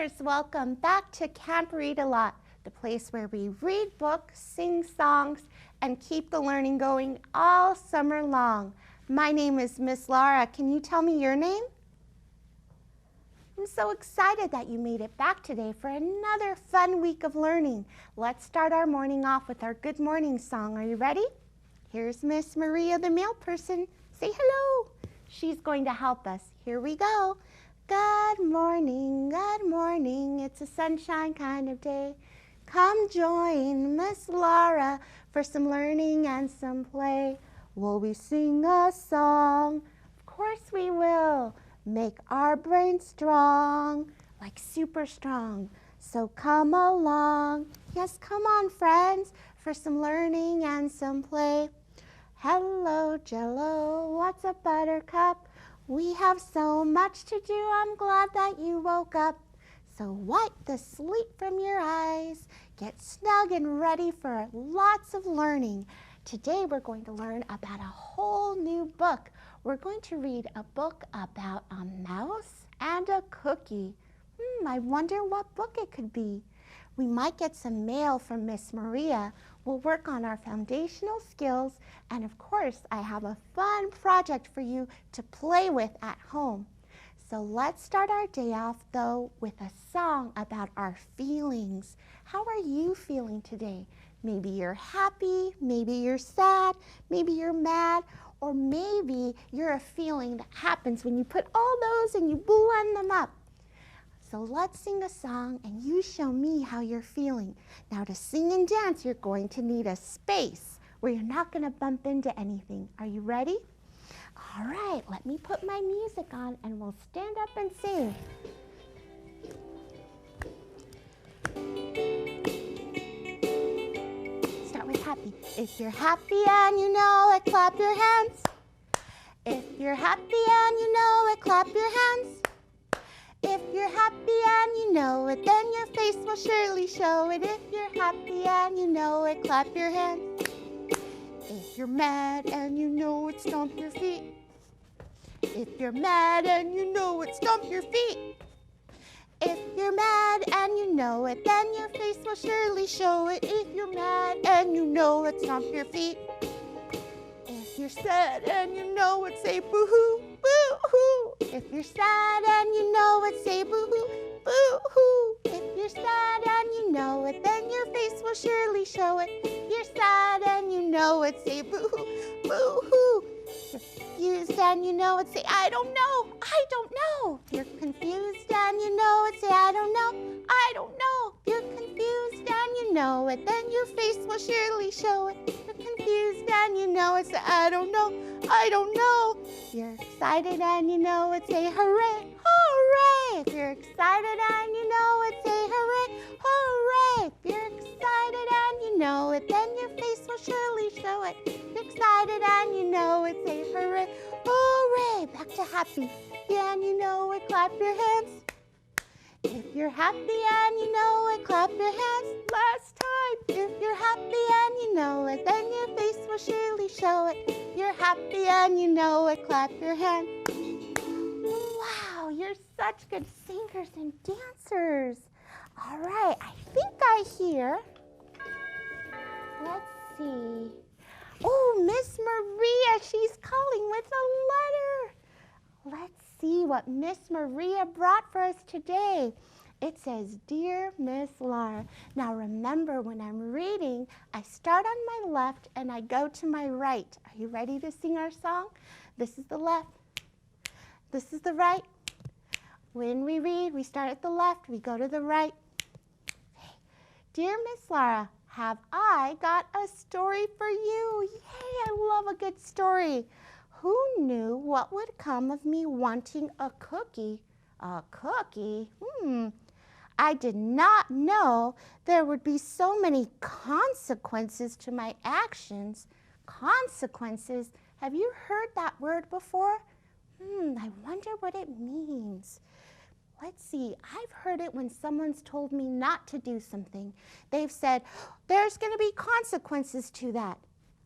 Readers, welcome back to Camp Read a Lot, the place where we read books, sing songs, and keep the learning going all summer long. My name is Miss Lara. Can you tell me your name? I'm so excited that you made it back today for another fun week of learning. Let's start our morning off with our good morning song. Are you ready? Here's Miss Maria, the mail person. Say hello. She's going to help us. Here we go. Good morning, it's a sunshine kind of day. Come join Miss Lara for some learning and some play. Will we sing a song? Of course we will. Make our brains strong, like super strong. So come along. Yes, come on, friends, for some learning and some play. Hello, Jello, what's a buttercup? We have so much to do, I'm glad that you woke up. So wipe the sleep from your eyes. Get snug and ready for lots of learning. Today we're going to learn about a whole new book. We're going to read a book about a mouse and a cookie. I wonder what book it could be. We might get some mail from Miss Maria. We'll work on our foundational skills, and of course, I have a fun project for you to play with at home. So let's start our day off, though, with a song about our feelings. How are you feeling today? Maybe you're happy, maybe you're sad, maybe you're mad, or maybe you're a feeling that happens when you put all those and you blend them up. So let's sing a song and you show me how you're feeling. Now to sing and dance, you're going to need a space where you're not going to bump into anything. Are you ready? All right, let me put my music on and we'll stand up and sing. Start with happy. If you're happy and you know it, clap your hands. If you're happy and you know it, clap your hands. If you're happy and you know it, then your face will surely show it. If you're happy and you know it, clap your hands. If you're mad and you know it, stomp your feet. If you're mad and you know it, stomp your feet. If you're mad and you know it, then your face will surely show it. If you're mad and you know it, stomp your feet. If you're sad and you know it, say boo-hoo, boo-hoo. If you're sad and you know it, say boo-hoo, boo-hoo. If you're sad and you know it, then your face will surely show it. If you're sad and you know it, say boo-hoo, boo-hoo. If you're confused and you know it, say I don't know, I don't know. If you're confused and you know it, say I don't know, I don't know. If you're confused and you know it, then your face will surely show it. If you're confused and you know it, say I don't know, I don't know. If you're excited and you know it, say hooray, hooray. If you're excited and you know it, say hooray, hooray. If you're excited and you know it, then your face will surely show it. If you're excited and you know it, say hooray, hooray. Back to happy. Yeah, and you know it, clap your hands. If you're happy and you know it, clap your hands. Last time. If you're happy and you know it, then your face will surely show it. If you're happy and you know it, clap your hands. Wow, you're such good singers and dancers. All right, I think I hear. Let's see. Oh, Miss Maria, she's calling with a letter. Let's see what Miss Maria brought for us today. It says, Dear Miss Lara. Now remember, when I'm reading, I start on my left and I go to my right. Are you ready to sing our song? This is the left. This is the right. When we read, we start at the left, we go to the right. Dear Miss Lara, have I got a story for you? Yay, I love a good story. Who knew what would come of me wanting a cookie? A cookie? I did not know there would be so many consequences to my actions. Consequences? Have you heard that word before? I wonder what it means. Let's see, I've heard it when someone's told me not to do something. They've said, there's going to be consequences to that.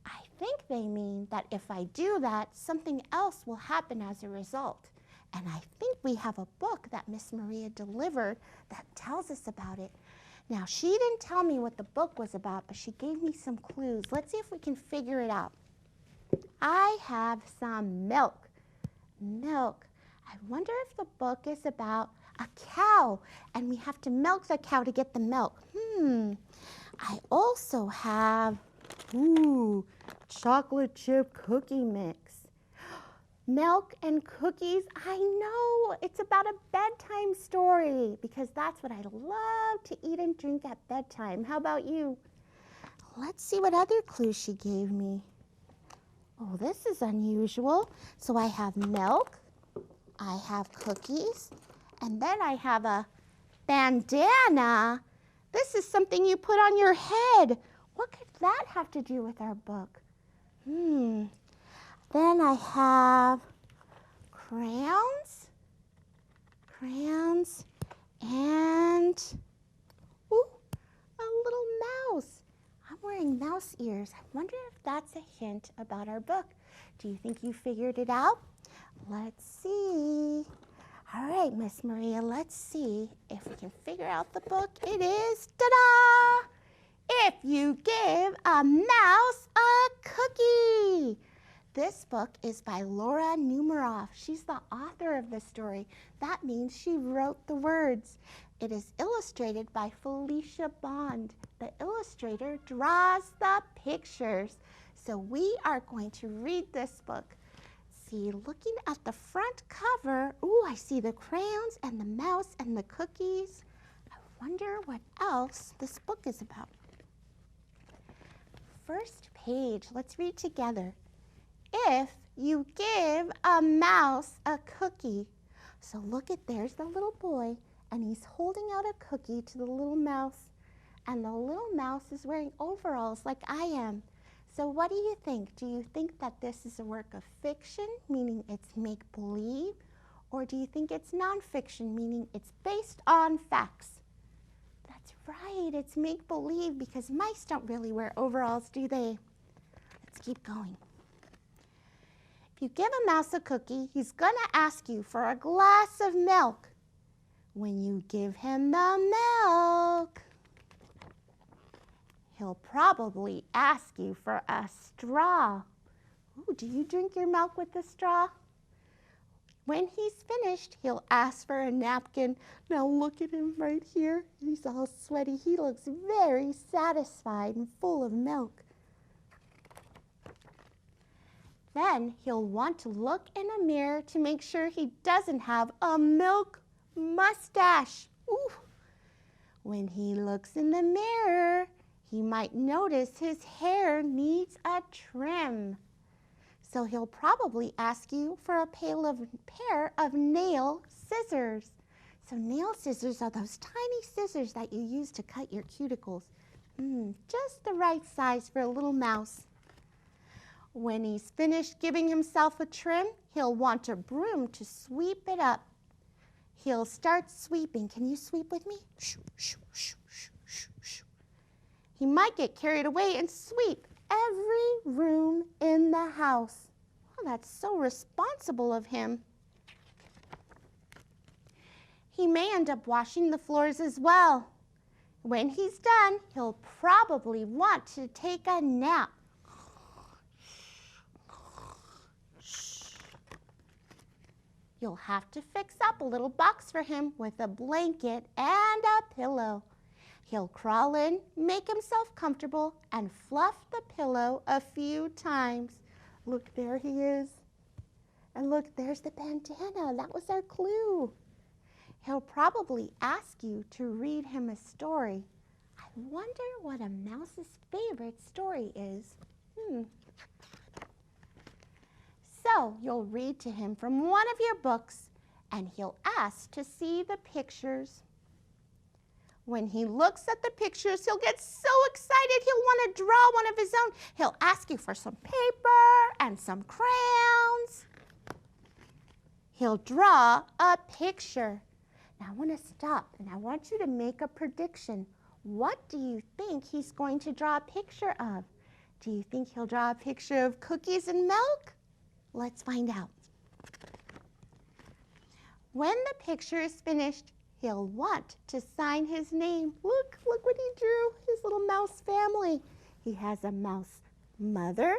I think they mean that if I do that, something else will happen as a result. And I think we have a book that Miss Maria delivered that tells us about it. Now, she didn't tell me what the book was about, but she gave me some clues. Let's see if we can figure it out. I have some milk. Milk. I wonder if the book is about a cow, and we have to milk the cow to get the milk. I also have, chocolate chip cookie mix. Milk and cookies, I know, it's about a bedtime story because that's what I love to eat and drink at bedtime. How about you? Let's see what other clues she gave me. Oh, this is unusual. So I have milk, I have cookies, and then I have a bandana. This is something you put on your head. What could that have to do with our book? Then I have crayons, and a little mouse. I'm wearing mouse ears. I wonder if that's a hint about our book. Do you think you figured it out? Let's see. All right, Miss Maria, let's see if we can figure out the book. It is, ta-da! If You Give a Mouse a Cookie. This book is by Laura Numeroff. She's the author of this story. That means she wrote the words. It is illustrated by Felicia Bond. The illustrator draws the pictures. So we are going to read this book. See, looking at the front cover, I see the crayons and the mouse and the cookies. I wonder what else this book is about. First page, let's read together. If you give a mouse a cookie. So look at, there's the little boy, and he's holding out a cookie to the little mouse. And the little mouse is wearing overalls like I am. So what do you think? Do you think that this is a work of fiction, meaning it's make-believe? Or do you think it's nonfiction, meaning it's based on facts? That's right, it's make-believe because mice don't really wear overalls, do they? Let's keep going. If you give a mouse a cookie, he's gonna ask you for a glass of milk. When you give him the milk, he'll probably ask you for a straw. Ooh, do you drink your milk with the straw? When he's finished, he'll ask for a napkin. Now look at him right here. He's all sweaty. He looks very satisfied and full of milk. Then he'll want to look in a mirror to make sure he doesn't have a milk mustache. Ooh. When he looks in the mirror, he might notice his hair needs a trim. So he'll probably ask you for a pair of nail scissors. So nail scissors are those tiny scissors that you use to cut your cuticles. Just the right size for a little mouse. When he's finished giving himself a trim, he'll want a broom to sweep it up. He'll start sweeping. Can you sweep with me? Shoo, shoo, shoo, shoo, shoo, shoo. He might get carried away and sweep every room in the house. Oh, that's so responsible of him. He may end up washing the floors as well. When he's done, he'll probably want to take a nap. You'll have to fix up a little box for him with a blanket and a pillow. He'll crawl in, make himself comfortable, and fluff the pillow a few times. Look, there he is. And look, there's the bandana. That was our clue. He'll probably ask you to read him a story. I wonder what a mouse's favorite story is. So you'll read to him from one of your books, and he'll ask to see the pictures. When he looks at the pictures, he'll get so excited he'll want to draw one of his own. He'll ask you for some paper and some crayons. He'll draw a picture. Now I want to stop, and I want you to make a prediction. What do you think he's going to draw a picture of? Do you think he'll draw a picture of cookies and milk? Let's find out. When the picture is finished, he'll want to sign his name. Look what he drew, his little mouse family. He has a mouse mother,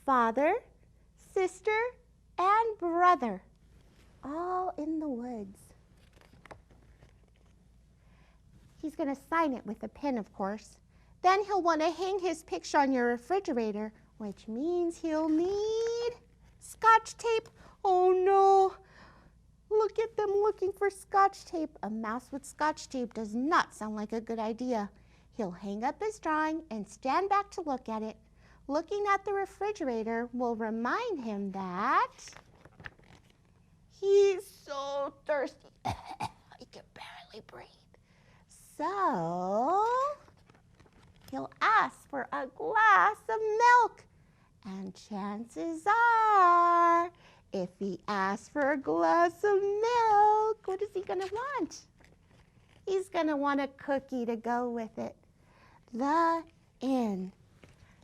father, sister, and brother, all in the woods. He's going to sign it with a pen, of course. Then he'll want to hang his picture on your refrigerator, which means he'll need Scotch tape. Oh no, look at them looking for Scotch tape. A mouse with Scotch tape does not sound like a good idea. He'll hang up his drawing and stand back to look at it. Looking at the refrigerator will remind him that he's so thirsty. He can barely breathe. So he'll ask for a glass of milk. And chances are, if he asks for a glass of milk, what is he going to want? He's going to want a cookie to go with it. The end.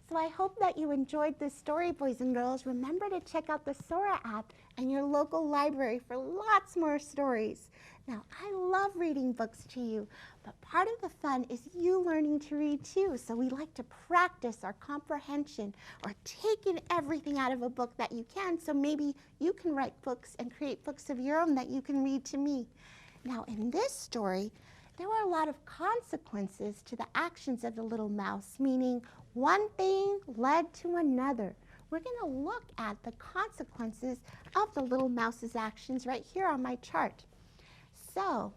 So I hope that you enjoyed this story, boys and girls. Remember to check out the Sora app and your local library for lots more stories. Now, I love reading books to you, but part of the fun is you learning to read too. So we like to practice our comprehension or take in everything out of a book that you can, so maybe you can write books and create books of your own that you can read to me. Now, in this story, there were a lot of consequences to the actions of the little mouse, meaning one thing led to another. We're going to look at the consequences of the little mouse's actions right here on my chart. So,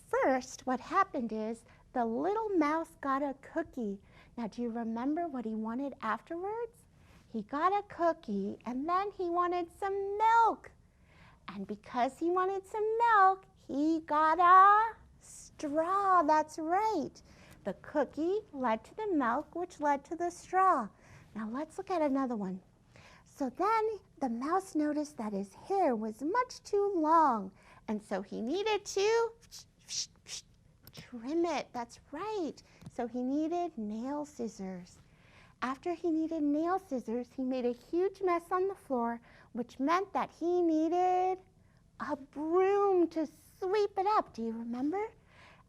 first, what happened is the little mouse got a cookie. Now, do you remember what he wanted afterwards? He got a cookie, and then he wanted some milk. And because he wanted some milk, he got a straw. That's right. The cookie led to the milk, which led to the straw. Now, let's look at another one. So then the mouse noticed that his hair was much too long, and so he needed to trim it. That's right. So he needed nail scissors. After he needed nail scissors, he made a huge mess on the floor, which meant that he needed a broom to sweep it up. Do you remember?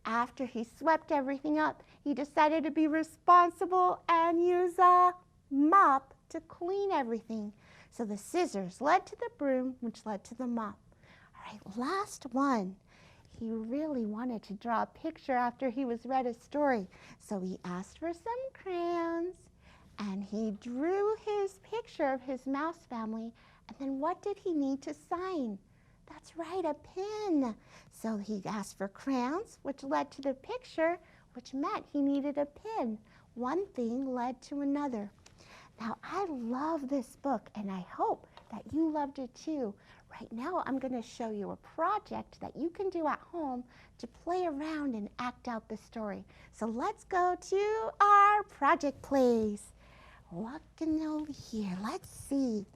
After he swept everything up, he decided to be responsible and use a mop to clean everything. So the scissors led to the broom, which led to the mop. All right, last one. He really wanted to draw a picture after he was read a story. So he asked for some crayons, and he drew his picture of his mouse family. And then what did he need to sign? That's right, a pen. So he asked for crayons, which led to the picture, which meant he needed a pen. One thing led to another. Now, I love this book, and I hope that you loved it too. Right now, I'm going to show you a project that you can do at home to play around and act out the story. So let's go to our project place. Looking over here, let's see.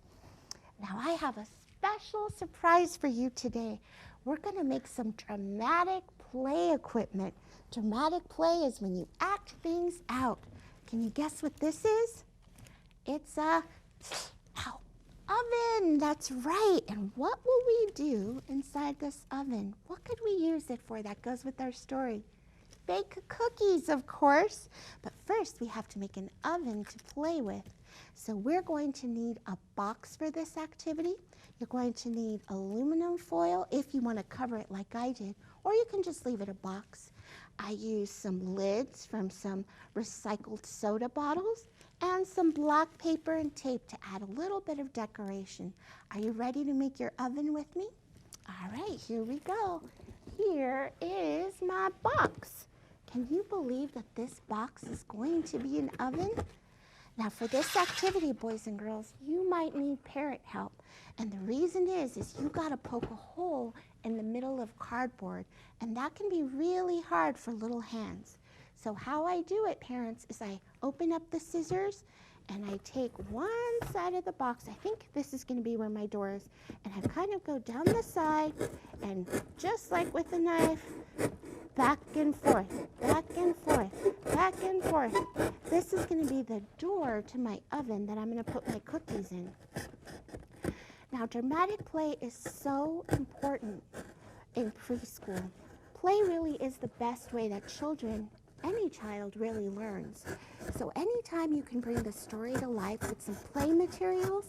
Now, I have a special surprise for you today. We're going to make some dramatic play equipment. Dramatic play is when you act things out. Can you guess what this is? It's a oven. That's right. And what will we do inside this oven? What could we use it for that goes with our story? Bake cookies, of course. But first, we have to make an oven to play with. So we're going to need a box for this activity. You're going to need aluminum foil if you want to cover it like I did, or you can just leave it a box. I used some lids from some recycled soda bottles and some black paper and tape to add a little bit of decoration. Are you ready to make your oven with me? All right, here we go. Here is my box. Can you believe that this box is going to be an oven? Now for this activity, boys and girls, you might need parent help. And the reason is you gotta poke a hole in the middle of cardboard, and that can be really hard for little hands. So how I do it, parents, is I open up the scissors and I take one side of the box. I think this is gonna be where my door is. And I kind of go down the side and just like with a knife, back and forth, back and forth, back and forth. This is gonna be the door to my oven that I'm gonna put my cookies in. Now, dramatic play is so important. in preschool. Play really is the best way that children, any child really learns. So anytime you can bring the story to life with some play materials,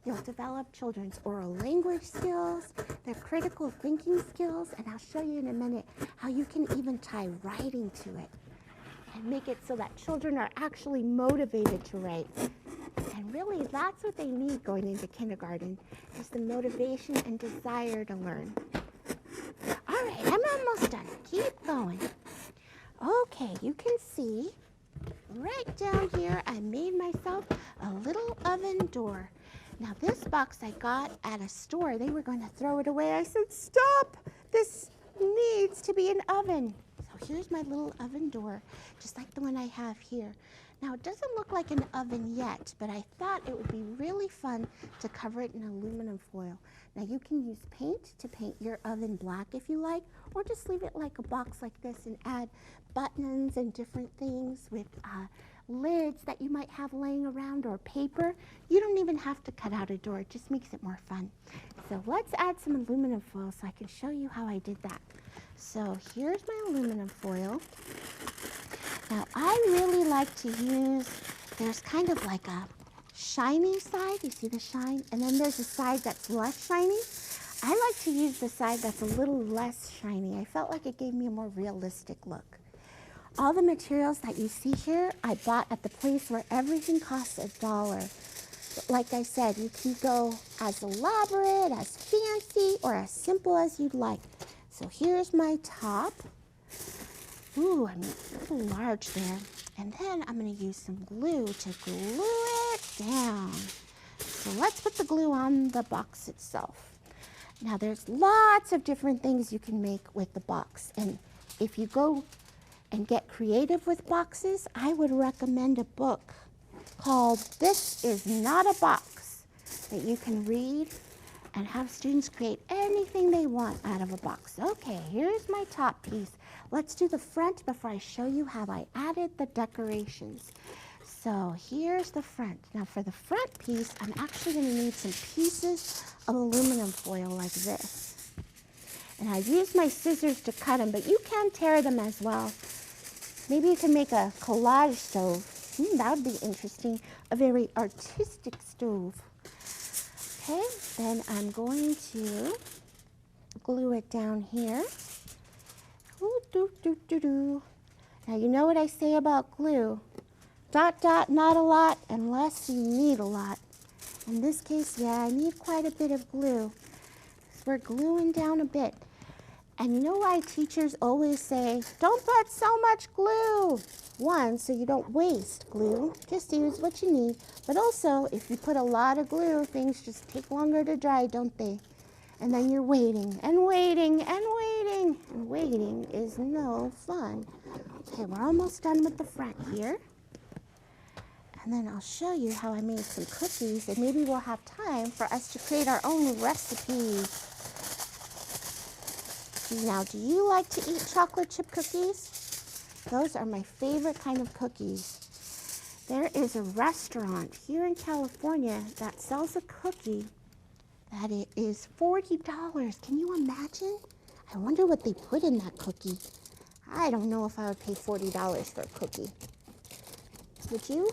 you'll develop children's oral language skills, their critical thinking skills, and I'll show you in a minute how you can even tie writing to it and make it so that children are actually motivated to write. And really, that's what they need going into kindergarten, is the motivation and desire to learn. All right, I'm almost done. Keep going. Okay, you can see right down here, I made myself a little oven door. Now, this box I got at a store, they were going to throw it away. I said, stop! This needs to be an oven. So here's my little oven door, just like the one I have here. Now, it doesn't look like an oven yet, but I thought it would be really fun to cover it in aluminum foil. Now, you can use paint to paint your oven black if you like, or just leave it like a box like this and add buttons and different things with lids that you might have laying around, or paper. You don't even have to cut out a door. It just makes it more fun. So let's add some aluminum foil so I can show you how I did that. So here's my aluminum foil. Now, I really like to use, there's kind of like a shiny side, you see the shine? And then there's a side that's less shiny. I like to use the side that's a little less shiny. I felt like it gave me a more realistic look. All the materials that you see here, I bought at the place where everything costs $1. But like I said, you can go as elaborate, as fancy, or as simple as you'd like. So here's my top. Ooh, I'm a little large there. And then I'm going to use some glue to glue it down. So let's put the glue on the box itself. Now there's lots of different things you can make with the box. And if you go and get creative with boxes, I would recommend a book called This Is Not a Box that you can read and have students create anything they want out of a box. Okay, here's my top piece. Let's do the front before I show you how I added the decorations. So here's the front. Now for the front piece, I'm actually going to need some pieces of aluminum foil like this. And I used my scissors to cut them, but you can tear them as well. Maybe you can make a collage stove. That would be interesting. A very artistic stove. Okay, then I'm going to glue it down here. Ooh, Now you know what I say about glue. Dot, dot, not a lot, unless you need a lot. In this case, yeah, I need quite a bit of glue. So we're gluing down a bit. And you know why teachers always say, don't put so much glue? One, so you don't waste glue. Just use what you need. But also, if you put a lot of glue, things just take longer to dry, don't they? And then you're waiting and waiting and waiting. And waiting is no fun. Okay, we're almost done with the front here. And then I'll show you how I made some cookies, and maybe we'll have time for us to create our own recipes. Now, do you like to eat chocolate chip cookies? Those are my favorite kind of cookies. There is a restaurant here in California that sells a cookie that it is $40. Can you imagine? I wonder what they put in that cookie. I don't know if I would pay $40 for a cookie. Would you?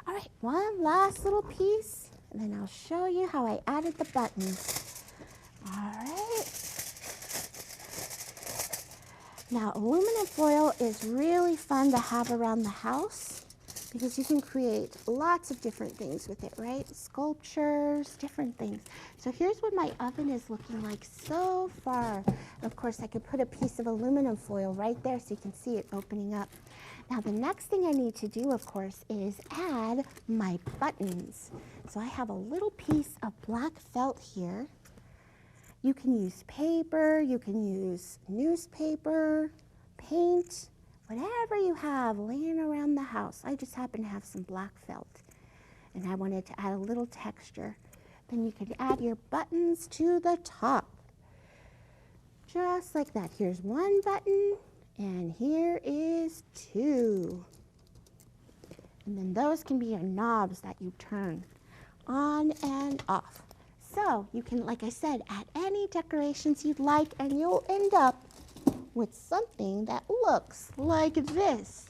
All right, one last little piece, and then I'll show you how I added the buttons. All right. Now, aluminum foil is really fun to have around the house because you can create lots of different things with it, right? Sculptures, different things. So here's what my oven is looking like so far. Of course, I could put a piece of aluminum foil right there so you can see it opening up. Now, the next thing I need to do, of course, is add my buttons. So I have a little piece of black felt here. You can use paper, you can use newspaper, paint, whatever you have laying around the house. I just happen to have some black felt, and I wanted to add a little texture. Then you can add your buttons to the top. Just like that. Here's one button, and here is two. And then those can be your knobs that you turn on and off. So you can, like I said, add any decorations you'd like, and you'll end up with something that looks like this.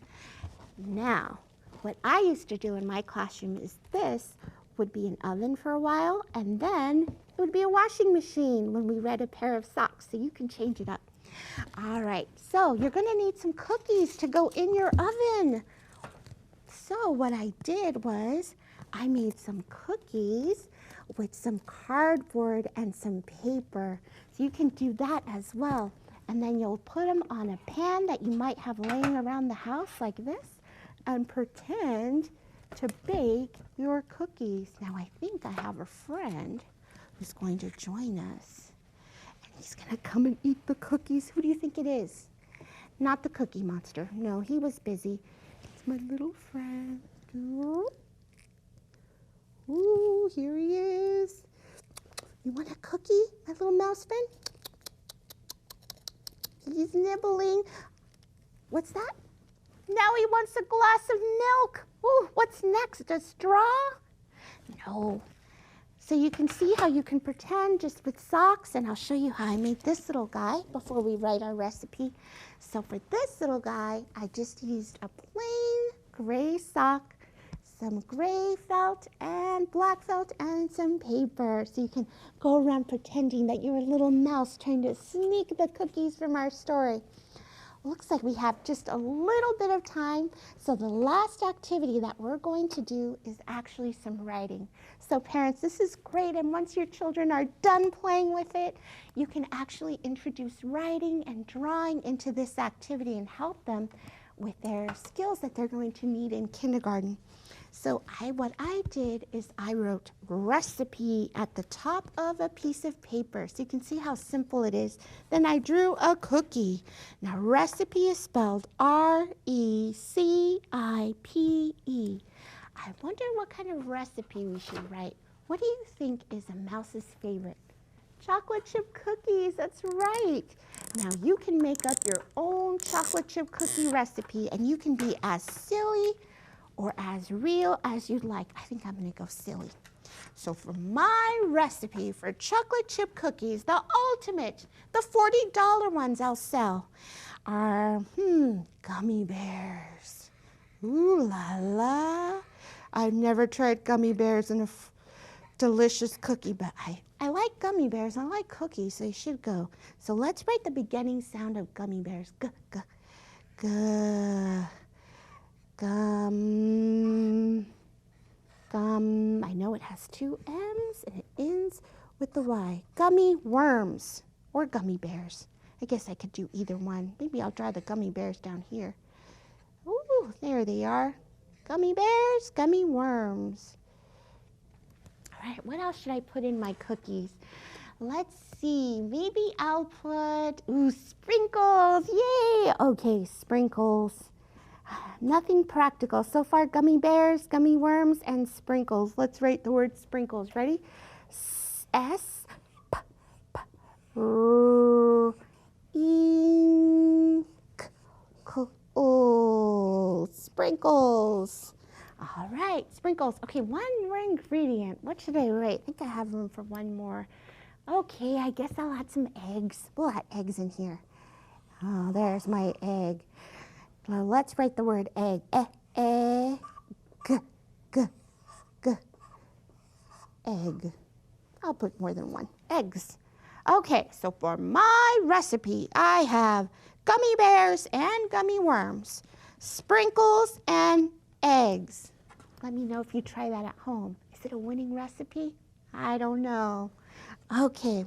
Now, what I used to do in my classroom is this would be an oven for a while, and then it would be a washing machine when we read a pair of socks, so you can change it up. All right, so you're gonna need some cookies to go in your oven. So what I did was I made some cookies with some cardboard and some paper. So you can do that as well. And then you'll put them on a pan that you might have laying around the house like this and pretend to bake your cookies. Now I think I have a friend who's going to join us. And he's gonna come and eat the cookies. Who do you think it is? Not the Cookie Monster. No, he was busy. It's my little friend. Ooh, here he is. You want a cookie, my little mouse friend? He's nibbling. What's that? Now he wants a glass of milk. Ooh, what's next, a straw? No. So you can see how you can pretend just with socks, and I'll show you how I made this little guy before we write our recipe. So for this little guy, I just used a plain gray sock, some gray felt and black felt, and some paper. So you can go around pretending that you're a little mouse trying to sneak the cookies from our story. Looks like we have just a little bit of time. So the last activity that we're going to do is actually some writing. So parents, this is great. And once your children are done playing with it, you can actually introduce writing and drawing into this activity and help them with their skills that they're going to need in kindergarten. So what I did is I wrote recipe at the top of a piece of paper. So you can see how simple it is. Then I drew a cookie. Now recipe is spelled R-E-C-I-P-E. I wonder what kind of recipe we should write. What do you think is a mouse's favorite? Chocolate chip cookies, that's right. Now you can make up your own chocolate chip cookie recipe, and you can be as silly or as real as you'd like. I think I'm gonna go silly. So for my recipe for chocolate chip cookies, the ultimate, the $40 ones I'll sell are, gummy bears. Ooh la la. I've never tried gummy bears in a delicious cookie, but I like gummy bears, I like cookies, so you should go. So let's write the beginning sound of gummy bears. G, g, g. Gum. I know it has two M's and it ends with the Y. Gummy worms or gummy bears. I guess I could do either one. Maybe I'll draw the gummy bears down here. Ooh, there they are. Gummy bears, gummy worms. All right, what else should I put in my cookies? Let's see, maybe I'll put, sprinkles, yay! Okay, sprinkles. Nothing practical. So far, gummy bears, gummy worms, and sprinkles. Let's write the word sprinkles. Ready? S, P, P, R, E, K, K, O. Sprinkles. All right, sprinkles. Okay, one more ingredient. What should I write? I think I have room for one more. Okay, I guess I'll add some eggs. We'll add eggs in here. Oh, there's my egg. Well, let's write the word egg. G, g, g. Egg. I'll put more than one. Eggs. Okay, so for my recipe, I have gummy bears and gummy worms, sprinkles and eggs. Let me know if you try that at home. Is it a winning recipe? I don't know. Okay.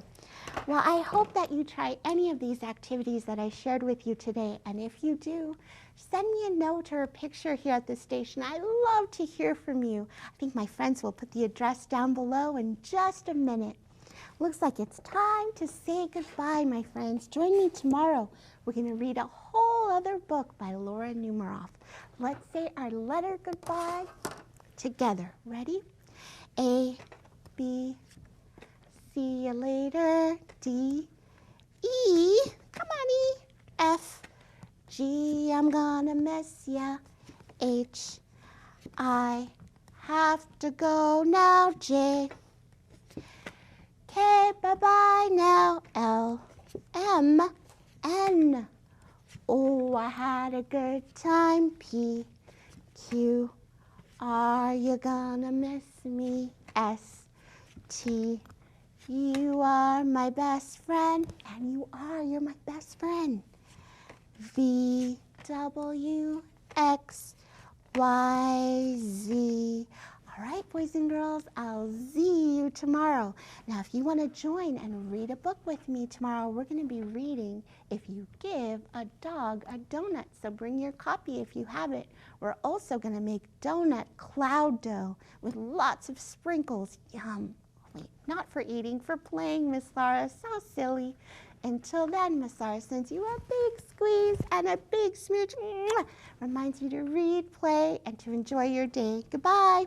Well, I hope that you try any of these activities that I shared with you today. And if you do, send me a note or a picture here at the station. I love to hear from you. I think my friends will put the address down below in just a minute. Looks like it's time to say goodbye, my friends. Join me tomorrow. We're going to read a whole other book by Laura Numeroff. Let's say our letter goodbye together. Ready? A, B, see you later, D, E, come on E, F, G, I'm gonna miss ya, H, I have to go now, J, Okay, bye-bye now. L, M, N. Oh, I had a good time. P, Q, R, you gonna miss me. S, T, you are my best friend. And you're my best friend. V, W, X, Y, Z. All right, boys and girls, I'll see you tomorrow. Now, if you want to join and read a book with me tomorrow, we're going to be reading If You Give a Dog a Donut. So bring your copy if you have it. We're also going to make donut cloud dough with lots of sprinkles. Yum. Wait, not for eating, for playing, Miss Lara. So silly. Until then, Miss Lara sends you a big squeeze and a big smooch. Mwah! Reminds you to read, play, and to enjoy your day. Goodbye.